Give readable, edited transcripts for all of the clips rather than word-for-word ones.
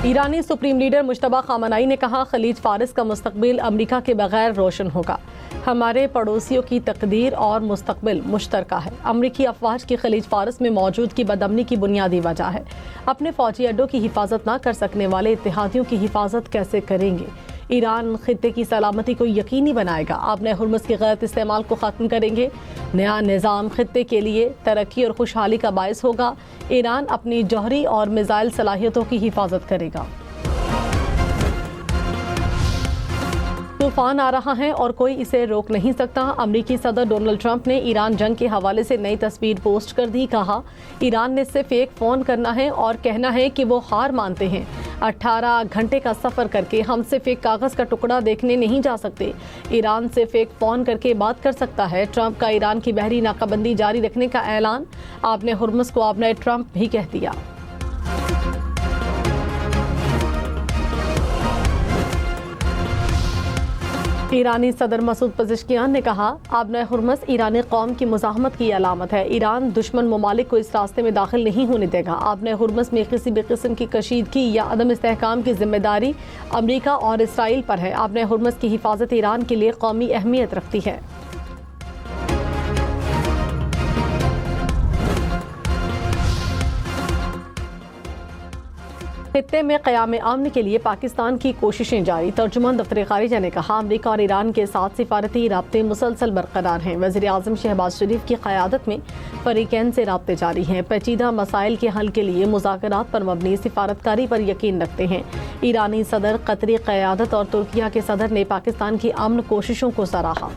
ईरानी supreme leader Mushtaba खामनाई ने कहा, खलीज फारिस का मुस्तकबिल अमेरिका के बगैर रोशन होगा। हमारे पड़ोसियों की तकदीर और मुस्तकबिल मुश्तरका है। अमरीकी अफवाज की खलीज फारिस में मौजूद की बदअमनी की बुनियादी वजह है। अपने फौजी अड्डों की हिफाजत न कर सकने वाले इत्तेहादियों की हिफाजत कैसे करेंगे? ईरान खित्ते की सलामती को यकीनी बनाएगा। आपने हुर्मुज़ के गलत इस्तेमाल को ख़त्म करेंगे। नया निज़ाम खित्ते के लिए तरक्की और खुशहाली का बायस होगा। ईरान अपनी जौहरी और मिसाइल सलाहियतों की हिफाजत करेगा। तूफान आ रहा है और कोई इसे रोक नहीं सकता। अमरीकी सदर डोनाल्ड ट्रंप ने ईरान जंग के हवाले से नई तस्वीर पोस्ट कर दी। कहा, ईरान ने सिर्फ एक फ़ोन करना है और कहना है कि वो हार मानते हैं। 18 घंटे का सफ़र करके हम सिर्फ एक कागज़ का टुकड़ा देखने नहीं जा सकते। ईरान सिर्फ एक फ़ोन करके बात कर सकता है। ट्रंप का ईरान की बहरी नाकाबंदी जारी रखने का ऐलान। आपने हुर्मुज़ को आपने ट्रंप भी कह दिया। ईरानी सदर मसूद पज़ेश्कियान ने कहा, आबना हुर्मुज़ ईरानी कौम की मुज़ाहमत की अलामत है। ईरान दुश्मन ममालिक को इस रास्ते में दाखिल नहीं होने देगा। आबना हुर्मुज़ में किसी भी किस्म की कशीदगी या अदम इस्तेहकाम की जिम्मेदारी अमरीका और इसराइल पर है। आबना हुर्मुज़ की हिफाजत ईरान के लिए कौमी अहमियत रखती है। खित्ते में क़याम अमन के लिए पाकिस्तान की कोशिशें जारी। तर्जुमान दफ्तर खारिजा ने कहा, अमरीका और ईरान के साथ सिफारती राब्ते मुसलसल बरकरार हैं। वज़ीर आज़म शहबाज शरीफ की क़यादत में फ़रीक़ैन से राब्ते जारी हैं। पेचीदा मसाइल के हल के लिए मुज़ाकरात पर मबनी सिफारतकारी पर यकीन रखते हैं। ईरानी सदर, कतरी क़यादत और तुर्किया के सदर ने पाकिस्तान की अमन कोशिशों को सराहा।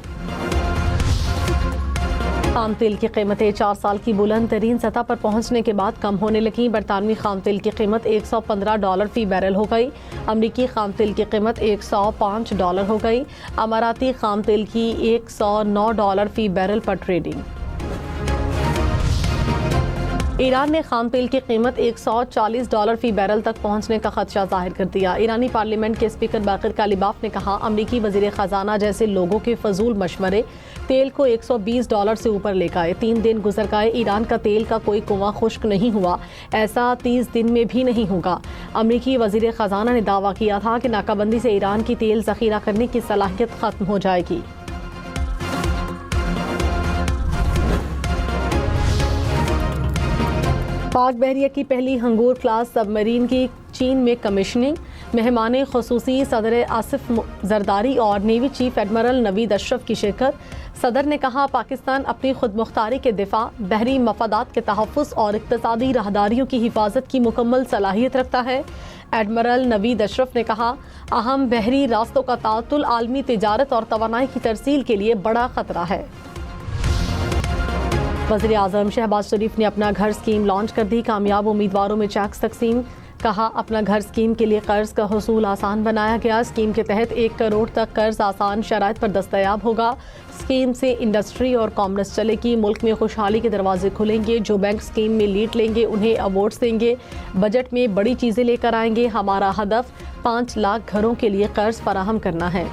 खाम तेल की कीमतें 4 साल की बुलंद तरीन सतह पर पहुंचने के बाद कम होने लगी। बरतानवी खाम तेल की कीमत $115 फी बैरल हो गई। अमरीकी खाम तेल की कीमत $105 हो गई। अमाराती खाम तेल की $109 फी बैरल पर ट्रेडिंग। ईरान ने खाम तेल की कीमत $140 फी बैरल तक पहुंचने का खदशा जाहिर कर दिया। ईरानी पार्लियामेंट के स्पीकर बाकिर कालिबाफ ने कहा, अमरीकी वजीर खजाना जैसे लोगों के फजूल मशवरे तेल को $120 से ऊपर ले गए। 3 दिन गुजर गए, ईरान का तेल का कोई कुआं खुश्क नहीं हुआ। ऐसा 30 दिन में भी नहीं होगा। अमरीकी वजीर खजाना ने दावा किया था कि नाकाबंदी से ईरान की तेल जखीरा करने की सलाहियत खत्म हो जाएगी। पाक बहरिया की पहली हंगूर क्लास सबमरीन की चीन में कमीशनिंग। मेहमान खुसूसी सदर आसिफ जरदारी और navy chief admiral Naveed Ashraf की शिरकत। सदर ने कहा, पाकिस्तान अपनी खुद मुख्तारी के दिफा, बहरी मफादात के तहफ़्फ़ुज़ और इक़्तिसादी राहदारियों की हिफाजत की मुकम्मल सलाहियत रखता है। एडमिरल नवीद अशरफ ने कहा, अहम बहरी रास्तों का ताअत्तुल आलमी तिजारत और तवानाई की तरसील के लिए बड़ा ख़तरा है। वज़ीर आज़म शहबाज शरीफ ने अपना घर स्कीम लॉन्च कर दी। कामयाब उम्मीदवारों में चेक्स तकसीम। कहा, अपना घर स्कीम के लिए कर्ज का हसूल आसान बनाया गया। स्कीम के तहत 1 करोड़ तक कर्ज आसान शराइत पर दस्तयाब होगा। स्कीम से इंडस्ट्री और कॉमर्स चलेगी। मुल्क में खुशहाली के दरवाजे खुलेंगे। जो बैंक स्कीम में लीड लेंगे उन्हें अवार्ड्स देंगे। बजट में बड़ी चीज़ें लेकर आएंगे। हमारा हदफ 5 लाख घरों के लिए कर्ज फराहम करना है।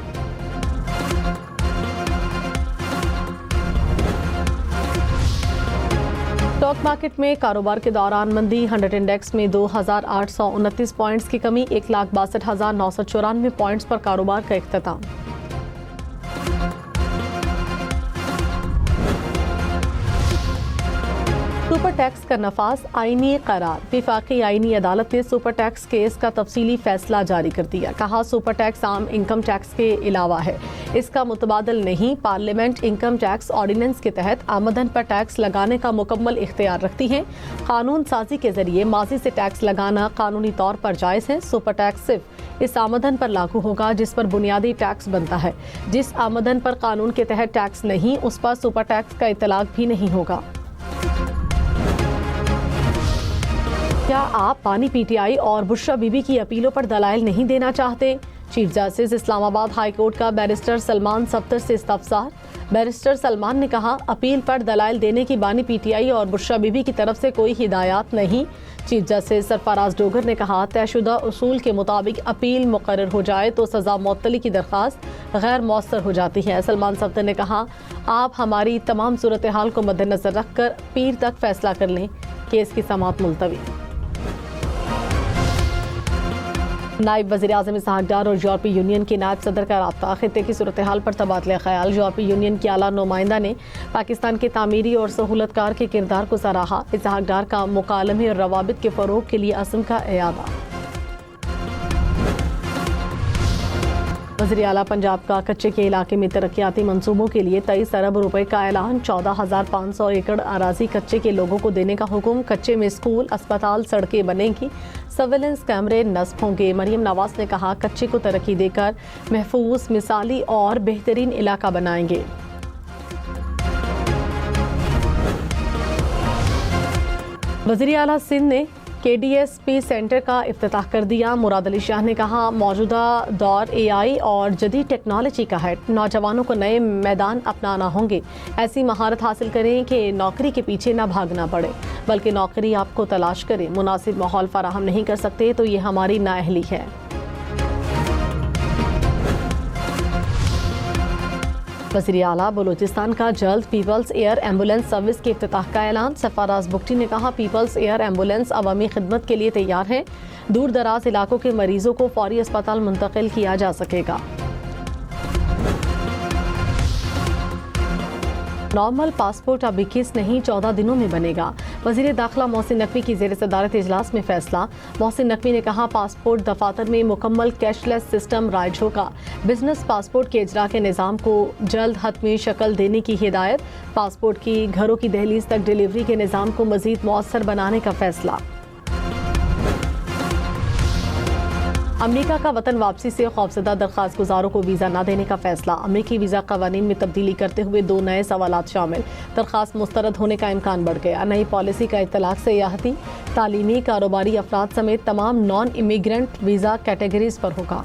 स्टॉक मार्केट में कारोबार के दौरान मंदी। 100 इंडेक्स में 2829 पॉइंट्स की कमी। 1,62,994 पॉइंट्स पर कारोबार का इख्तिताम। सुपर टैक्स का नफाज आईनी करार। विफाकी आईनी अदालत ने सुपर टैक्स केस का तफसीली फैसला जारी कर दिया। कहा, सुपर टैक्स आम इनकम टैक्स के अलावा है, इसका मुतबादल नहीं। पार्लियामेंट इनकम टैक्स ऑर्डिनेंस के तहत आमदन पर टैक्स लगाने का मुकम्मल इख्तियार रखती है। कानून साजी के जरिए माजी से टैक्स लगाना कानूनी तौर पर जायज़ है। सुपर टैक्स सिर्फ इस आमदन पर लागू होगा जिस पर बुनियादी टैक्स बनता है। जिस आमदन पर कानून के तहत टैक्स नहीं, उस पर सुपर टैक्स का इतलाक भी नहीं होगा। क्या आप बानी पीटीआई और बुशरा बीबी की अपीलों पर दलाइल नहीं देना चाहते? Chief justice Islamabad high court का बैरिस्टर सलमान सफ्तर से इस्तफसार। बैरिस्टर सलमान ने कहा, अपील पर दलाइल देने की बानी पीटीआई और बुशरा बीबी की तरफ से कोई हिदायत नहीं। चीफ जस्टिस सरफराज डोगर ने कहा, तयशुदा उसूल के मुताबिक अपील मुकर्रर हो जाए तो सज़ा मुअत्तली की दरख्वास्त गैर मौसर हो जाती है। सलमान सफ्तर ने कहा, आप हमारी तमाम सूरत हाल को मद्देनजर रखकर पीर तक फैसला कर लें। केस की समाअत मुलतवी। नायब वज़ीर आज़म इसहाक डार और यूरोपीय यूनियन के नायब सदर का रब्ता, खित्ते की सूरत हाल पर तबादला ख्याल। यूरोपीय यूनियन के आला नुमाइंदा ने पाकिस्तान के तामीरी और सहूलतकार के किरदार को सराहा। इसहाक डार का मुकालमे और रवाबित के फ़रोग के लिए असम का इयादा। वज़ीर आला पंजाब का कच्चे के इलाके में तरक्याती मंसूबों के लिए 23 अरब रुपए का ऐलान। 14,500 एकड़ अराजी कच्चे के लोगों को देने का हुक्म। कच्चे में स्कूल, अस्पताल, सड़कें बनेंगी, सर्वेलेंस कैमरे नस्ब होंगे। मरियम नवाज ने कहा, कच्चे को तरक्की देकर महफूज, मिसाली और बेहतरीन इलाका बनाएंगे। वज़ीर आला सिंध ने KDSP सेंटर का इफ्तिताह कर दिया। मुराद अली शाह ने कहा, मौजूदा दौर AI और जदीद टेक्नोलॉजी का है। नौजवानों को नए मैदान अपनाना होंगे। ऐसी महारत हासिल करें कि नौकरी के पीछे ना भागना पड़े, बल्कि नौकरी आपको तलाश करें। मुनासिब माहौल फराहम नहीं कर सकते तो ये हमारी नाअहली है। वज़ीर आला बलूचिस्तान का जल्द पीपल्स एयर एम्बुलेंस सर्विस के इफ्तिताह का ऐलान। सरफराज बुगटी ने कहा, पीपल्स एयर एम्बुलेंस अवामी खिदमत के लिए तैयार है। दूर दराज इलाकों के मरीजों को फौरी अस्पताल मुंतकिल किया जा सकेगा। नॉर्मल पासपोर्ट अब 21 नहीं 14 दिनों में बनेगा। वज़ीर दाखिला मोहसिन नकवी की ज़ेर सदारत इजलास में फैसला। मोहसिन नकवी ने कहा, पासपोर्ट दफातर में मुकम्मल कैशलेस सिस्टम राइज होगा। बिजनेस पासपोर्ट के इजरा के निज़ाम को जल्द हतमी शक्ल देने की हिदायत। पासपोर्ट की घरों की दहलीज तक डिलीवरी के निज़ाम को मज़ीद मौसर बनाने का फैसला। अमेरिका का वतन वापसी से खौफजदा दरख्वास्त गुजारों को वीज़ा न देने का फैसला। अमेरिकी वीज़ा कवानीन में तब्दीली करते हुए 2 नए सवालात शामिल। दरख्वास्त मुस्तरद होने का इम्कान बढ़ गया। नई पॉलिसी का इत्तलाक सियाहती, तालीमी, कारोबारी अफराद समेत तमाम नॉन इमिग्रेंट वीज़ा कैटेगरीज पर होगा।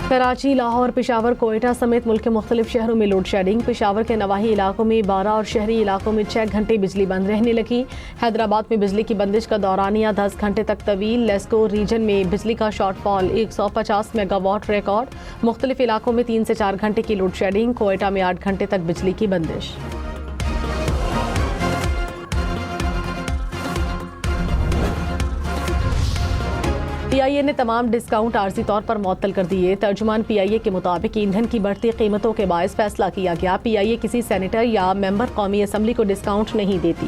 कराची, लाहौर, पेशावर, कोयटा समेत मुल्क के मुख्तलिफ शहरों में लोड शेडिंग। पेशावर के नवाही इलाकों में 12 और शहरी इलाकों में 6 घंटे बिजली बंद रहने लगी। हैदराबाद में बिजली की बंदिश का दौरानिया 10 घंटे तक तवील। लेस्को रीजन में बिजली का शॉर्टफॉल 150 मेगावाट रिकॉर्ड। मुख्तलिफ इलाकों में 3 से 4 घंटे की लोड शेडिंग। कोयटा में 8 घंटे तक बिजली की बंदिश। PIA ने तमाम डिस्काउंट आर्जी तौर पर मुअत्तल कर दिए। तर्जुमान PIA के मुताबिक ईंधन की बढ़ती कीमतों के बायस फैसला किया गया। PIA किसी सेनेटर या मेंबर कौमी असम्बली को डिस्काउंट नहीं देती।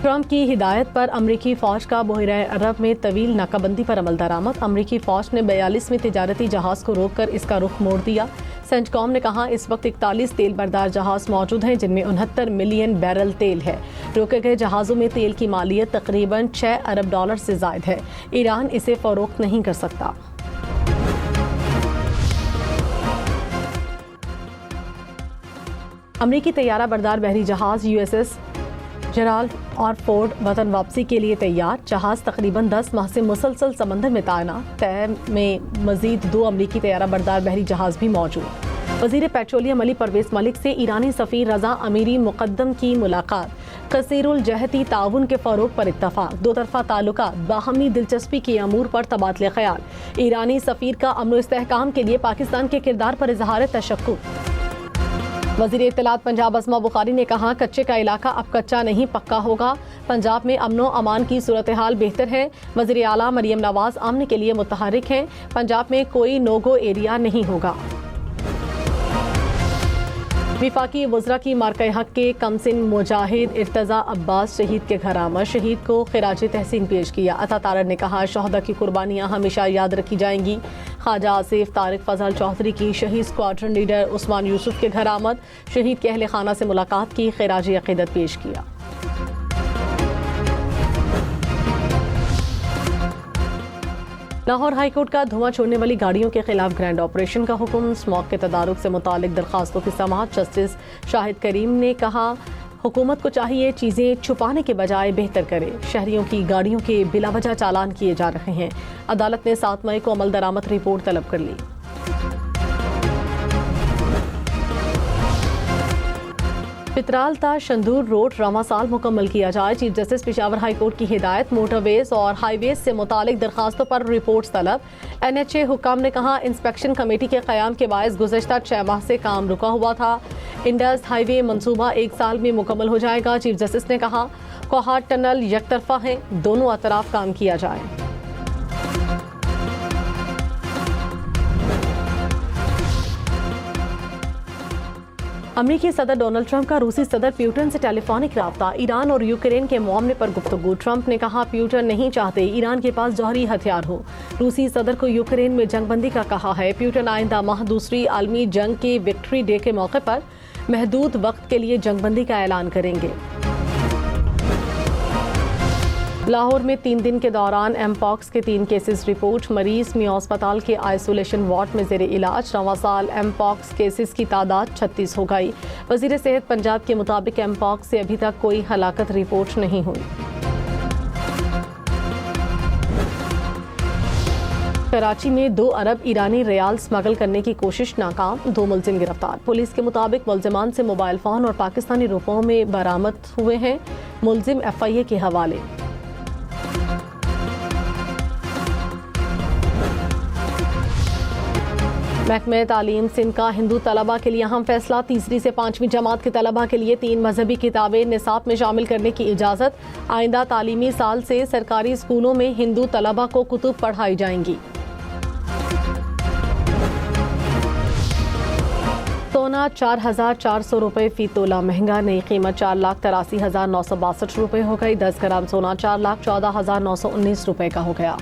ट्रंप की हिदायत पर अमरीकी फौज का बहरे अरब में तवील नाकाबंदी पर अमल दरामद। अमरीकी फौज ने 42वें तिजारती जहाज को रोककर इसका रुख मोड़ दिया। सेंटकॉम ने कहा, इस वक्त 41 तेल बरदार जहाज मौजूद हैं, जिनमें 69 मिलियन बैरल तेल है। रोके गए जहाज़ों में तेल की मालियत तकरीबन $6 अरब से ज़ायद है। ईरान इसे फरोख्त नहीं कर सकता। अमरीकी तैयारा बरदार बहरी जहाज USS जेराल्ड और फोर्ड वतन वापसी के लिए तैयार। जहाज तकरीबन 10 माह से मुसलसल समंदर में तैनात। तय में मजीद 2 अमरीकी तैयारा बरदार बहरी जहाज भी मौजूद। वजीर पेट्रोलियम अली परवेज मलिक से ईरानी सफ़ीर रजा अमीरी मुक़द्दम की मुलाकात। कसीरुल जहती ताउन के फ़रोग पर इत्तफ़ाक़। 2 तरफ़ा ताल्लुकात, बाहमी दिलचस्पी के अमूर पर तबादले ख्याल। ईरानी सफ़ीर का अमन व इस्तेहकाम के लिए पाकिस्तान के किरदार पर इज़हार तशक्कुक। वज़ीर इत्तलात पंजाब अस्मा बुखारी ने कहा, कच्चे का इलाका अब कच्चा नहीं पक्का होगा। पंजाब में अमनो अमान की सूरत हाल बेहतर है। वज़ीर आला मरियम नवाज अमन के लिए मुतहर्रिक हैं। पंजाब में कोई नो गो एरिया नहीं होगा। विफाकी वज़रा की मार्के हक के कमसिन मुजाहिद इर्तज़ा अब्बास शहीद के घर आमद। शहीद को खिराज तहसीन पेश किया। अता तारड़ ने कहा, शहदा की कुर्बानियाँ हमेशा याद रखी जाएंगी। ख्वाजा आसिफ तारिक फजल चौधरी की शहीद स्क्वाड्रन लीडर उस्मान यूसुफ के घर आमद। शहीद के अहले खाना से मुलाकात की, खिराज अक़ीदत पेश किया। लाहौर हाईकोर्ट का धुआं छोड़ने वाली गाड़ियों के खिलाफ ग्रैंड ऑपरेशन का हुक्म। स्मॉग के तदारुक से मुतालिक दरखास्तों की समाअत जस्टिस शाहिद करीम ने कहा, हुकूमत को चाहिए चीज़ें छुपाने के बजाय बेहतर करे। शहरियों की गाड़ियों के बिलावजह चालान किए जा रहे हैं। अदालत ने 7 मई को अमल दरामद रिपोर्ट तलब कर ली। चित्राल ता शंदूर रोड रवां साल मुकम्मल किया जाए। Chief justice Peshawar high court की हिदायत। मोटरवेज और हाईवेज से मुतालिक दरखास्तों पर रिपोर्ट्स तलब। NHA हुकाम ने कहा इंस्पेक्शन कमेटी के क़याम के बायस गुज़श्ता 6 माह से काम रुका हुआ था। इंडस हाईवे मंसूबा 1 साल में मुकम्मल हो जाएगा। चीफ जस्टिस ने कहा कोहाट टनल यकतरफा है, दोनों अतराफ काम किया जाए। अमेरिकी सदर डोनाल्ड ट्रंप का रूसी सदर प्यूटन से टेलीफोनिक राब्ता। ईरान और यूक्रेन के मामले पर गुफ्तगू। ट्रंप ने कहा प्यूटन नहीं चाहते ईरान के पास जौहरी हथियार हो। रूसी सदर को यूक्रेन में जंगबंदी का कहा है। प्यूटन आइंदा माह दूसरी आलमी जंग के विक्ट्री डे के मौके पर महदूद वक्त के लिए जंगबंदी का ऐलान करेंगे। लाहौर में 3 दिन के दौरान एमपॉक्स के 3 केसेस रिपोर्ट। मरीज में अस्पताल के आइसोलेशन वार्ड में ज़ेरे इलाज। रवां साल एमपॉक्स केसेस की तादाद 36 हो गई। वज़ीर सेहत पंजाब के मुताबिक एमपॉक्स से अभी तक कोई हलाकत रिपोर्ट नहीं हुई। कराची में 2 अरब ईरानी रियाल स्मगल करने की कोशिश नाकाम। 2 मुलजिम गिरफ्तार। पुलिस के मुताबिक मुलजिमान से मोबाइल फ़ोन और पाकिस्तानी रुपयों में बरामद हुए हैं। मुलजिम FIA के हवाले। महकमे तालीम सिंध का हिंदू तलबा के लिए अहम फैसला। 3री से 5वीं जमात के तलबा के लिए 3 मजहबी किताबें निसाब में शामिल करने की इजाज़त। आइंदा तालीमी साल से सरकारी स्कूलों में हिंदू तलबा को कुतुब पढ़ाई जाएंगी। सोना 4,400 रुपये फ़ी तोला महंगा। नई कीमत 4,83,962 रुपये हो गई। 10 ग्राम सोना 4,14,919 रुपये का हो गया।